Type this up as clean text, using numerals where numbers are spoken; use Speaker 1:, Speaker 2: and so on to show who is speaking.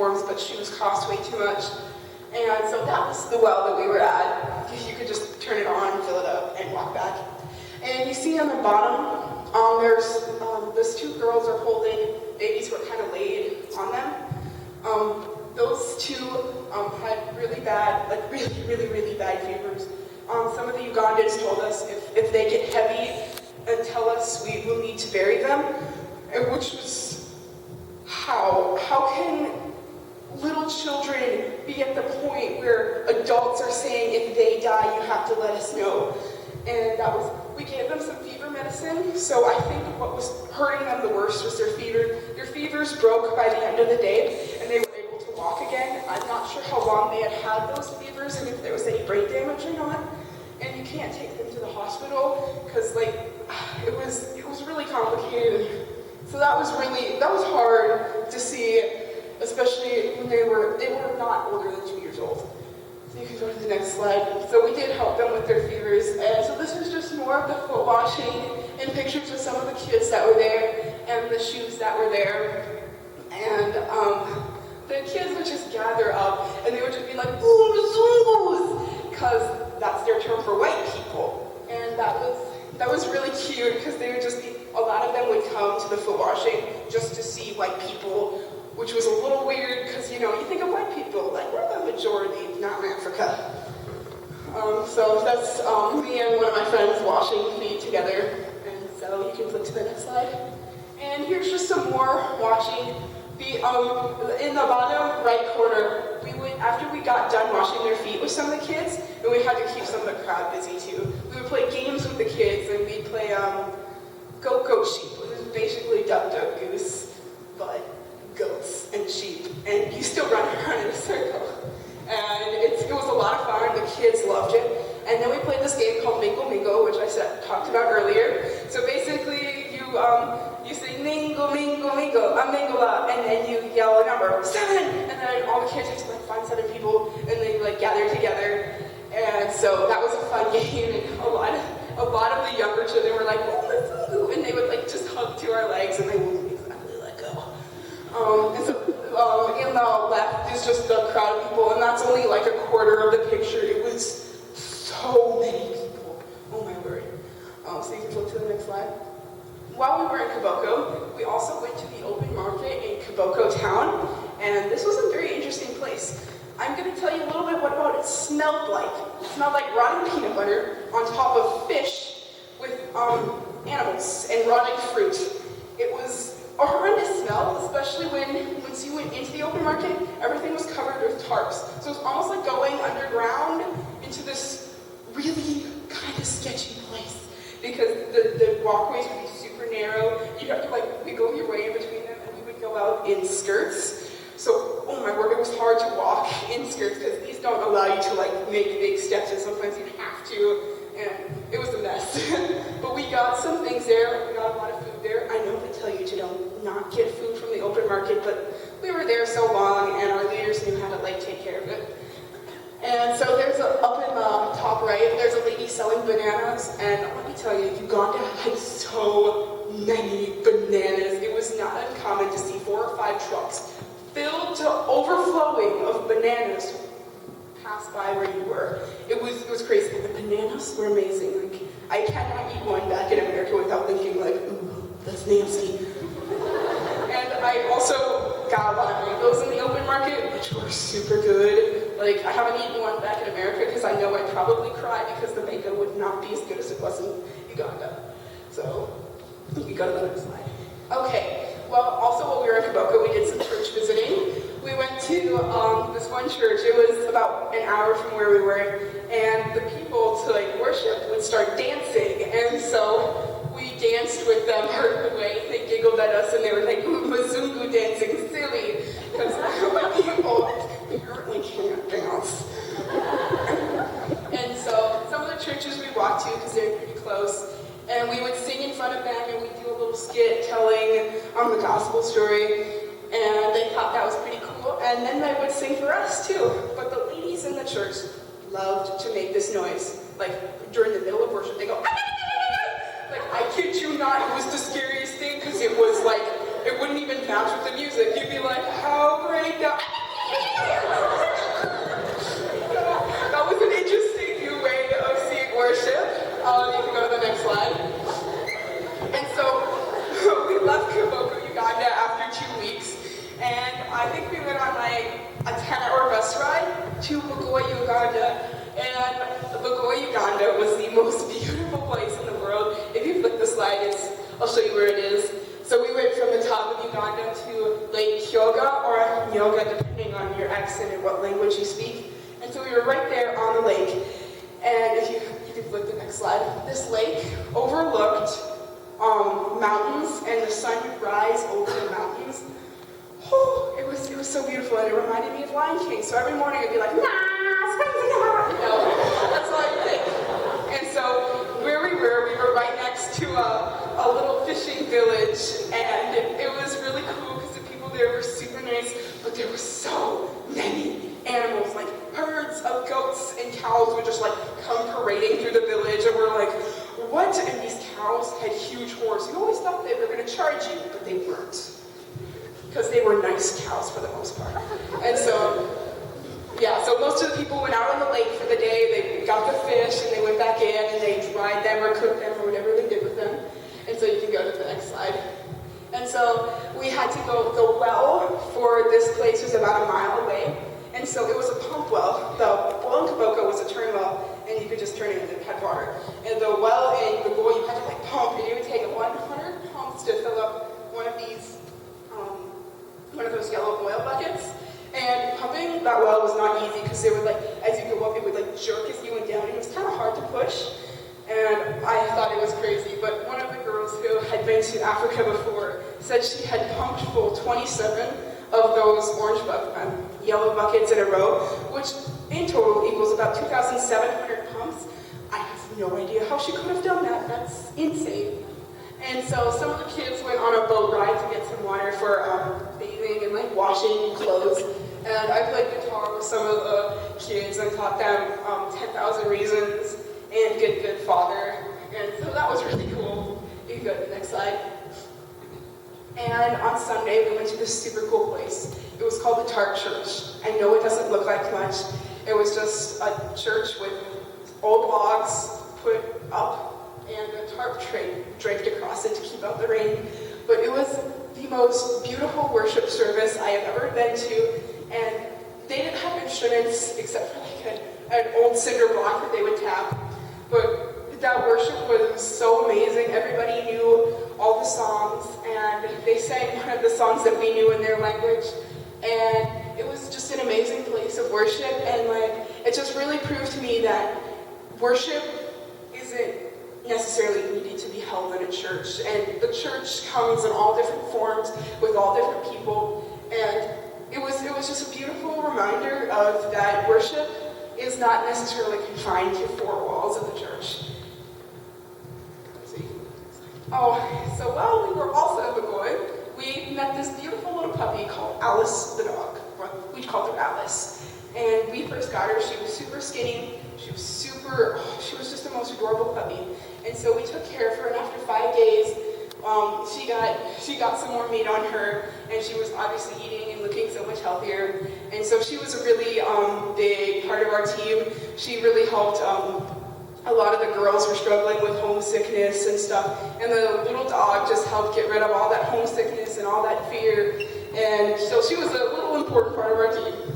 Speaker 1: uniforms, but shoes cost way too much. And so that was the well that we were at. You could just turn it on, fill it up, and walk back. And you see on the bottom, those two girls are holding babies who are kind of laid on them. Those two had really bad, like really bad fevers. Some of the Ugandans told us if they get heavy and tell us, we will need to bury them, which was how can little children be at the point where adults are saying if they die, you have to let us know. And we gave them some fever medicine, so I think what was hurting them the worst was their fever. Their fevers broke by the end of the day, and they were able to walk again. I'm not sure how long they had those fevers and if there was any brain damage or not. And you can't take them to the hospital because it was really complicated. So that was hard to see, especially when they were not older than 2 years old. So you can go to the next slide. So we did help them with their fevers. And so this is just more of the foot washing and pictures of some of the kids that were there and the shoes that were there. And the kids would just gather up and they would just be like, ooh, Zungus, because that's their term for white people. And that was really cute because they would just be, a lot of them would come to the foot washing just to see white people, which was a little weird because, you think of white people, like we're the majority, not in Africa. So that's me and one of my friends washing feet together. And so you can flip to the next slide. And here's just some more washing. In the bottom right corner, after we got done washing their feet with some of the kids, and we had to keep some of the crowd busy too, we would play games with the kids, and we'd play Goat Goat Sheep, which is basically Duck Duck Goose, but goats and sheep, and you still run around in a circle. And it was a lot of fun, the kids loved it. And then we played this game called Mingle Mingle, which I talked about earlier. So basically, you say mingle, mingle, mingle, mingle, and then you yell a number, 7, and then all the kids have to find 7 people, and they gather together. And so that was a fun game, and a lot of the younger children were like, oh, let's go, and they would just hug to our legs, and they wouldn't exactly let go. And so in the left is just the crowd of people, and that's only a quarter of the picture. It was so many people. Oh my word. So you can flip to the next slide. While we were in Kiboko, we also went to the open market in Kiboko town, and this was a very interesting place. I'm going to tell you a little bit what it smelled like. It smelled like rotten peanut butter on top of fish with animals and rotting fruit. It was a horrendous smell, especially once you went into the open market, everything was covered with tarps. So it was almost like going underground into this really kind of sketchy place because the walkways would be super narrow. You'd have to wiggle your way in between them, and we would go out in skirts. So, oh my word, it was hard to walk in skirts because these don't allow you to make big steps, and sometimes you have to, and it was a mess. But we got some things there, we got a lot of food there. I know they tell you to not get food from the open market, but we were there so long, and our leaders knew how to take care of it. And so there's up in the top right, there's a lady selling bananas, and let me tell you, Uganda had so many bananas. It was not uncommon to see 4 or 5 trucks filled to overflowing of bananas pass by where you were. It was crazy. The bananas were amazing. I cannot eat one back in America without thinking ooh, that's nasty. And I also got a lot of mangoes in the open market, which were super good. I haven't eaten one back in America because I know I'd probably cry because the mango would not be as good as it was in Uganda. So, you can go to the next slide. Okay. Well, also while we were in Kiboko, we did some church visiting. We went to this one church. It was about an hour from where we were, and the people to worship would start dancing, and so we danced with them part of the way. They giggled at us, and they were like, "Ooh, Mazungu dancing, silly," because people apparently can't dance. And so some of the churches we walked to, because they're pretty close, and we would sing in front of them, and we'd do a little skit telling the gospel story, and they thought that was pretty cool, and then they would sing for us too. But the ladies in the church loved to make this noise. During the middle of worship, they go, I kid you not, it was the scariest thing, because it was it wouldn't even match with the music. You'd be like, how great that... And I think we went on like a 10-hour bus ride to Bogoi, Uganda. And Bogoi, Uganda was the most beautiful place in the world. If you flick the slide, I'll show you where it is. So we went from the top of Uganda to Lake Kyoga, or Nyoga, depending on your accent and what language you speak. And so we were right there on the lake. And if you can flip the next slide, this lake overlooked mountains, and the sun would rise over the mountains. Oh, it was so beautiful, and it reminded me of Lion King. So every morning I'd be like, nah, that's all I think. And so where we were right next to a little fishing village, and it was really cool because the people there were super nice, but there were so many animals, like herds of goats and cows would just like come parading through the village, and we're like, what? And these cows had huge horns. You always thought they were going to charge you, but they weren't. Because they were nice cows for the most part. And so, yeah, so most of the people went out on the lake for the day, they got the fish, and they went back in, and they dried them or cooked them or whatever they did with them. And so you can go to the next slide. And so we had to go, the well for this place was about a mile away. And so it was a pump well. The well in Kaboko was a turn well, and you could just turn it and it had water. And the well in Bogoi, you had to like pump, and it would take 100 pumps to fill up one of those yellow oil buckets. And pumping that well was not easy because it would like, as you go up, it would like jerk as you went down, and it was kind of hard to push. And I thought it was crazy, but one of the girls who had been to Africa before said she had pumped full 27 of those yellow buckets in a row, which in total equals about 2,700 pumps. I have no idea how she could have done that. That's insane. And so some of the kids went on a boat ride to get some water for bathing and like washing clothes. And I played guitar with some of the kids and taught them 10,000 Reasons and Good Father. And so that was really cool. You can go to the next slide. And on Sunday, we went to this super cool place. It was called the Tarp Church. I know it doesn't look like much. It was just a church with old logs put up and a tarp draped across it to keep out the rain. But it was the most beautiful worship service I have ever been to, and they didn't have instruments except for like an old cinder block that they would tap. But that worship was so amazing. Everybody knew all the songs, and they sang one of the songs that we knew in their language. And it was just an amazing place of worship, and like it just really proved to me that worship isn't necessarily needed to be held in a church. And the church comes in all different forms with all different people. And it was just a beautiful reminder of that worship is not necessarily confined to four walls of the church. So while we were also at Bogoi, we met this beautiful little puppy called Alice the dog. We called her Alice. And we first got her, she was super skinny, she was just the most adorable puppy. And so we took care of her, and after 5 days, she got some more meat on her, and she was obviously eating and looking so much healthier. And so she was a really big part of our team. She really helped. A lot of the girls were struggling with homesickness and stuff, and the little dog just helped get rid of all that homesickness and all that fear. And so she was a little important part of our team.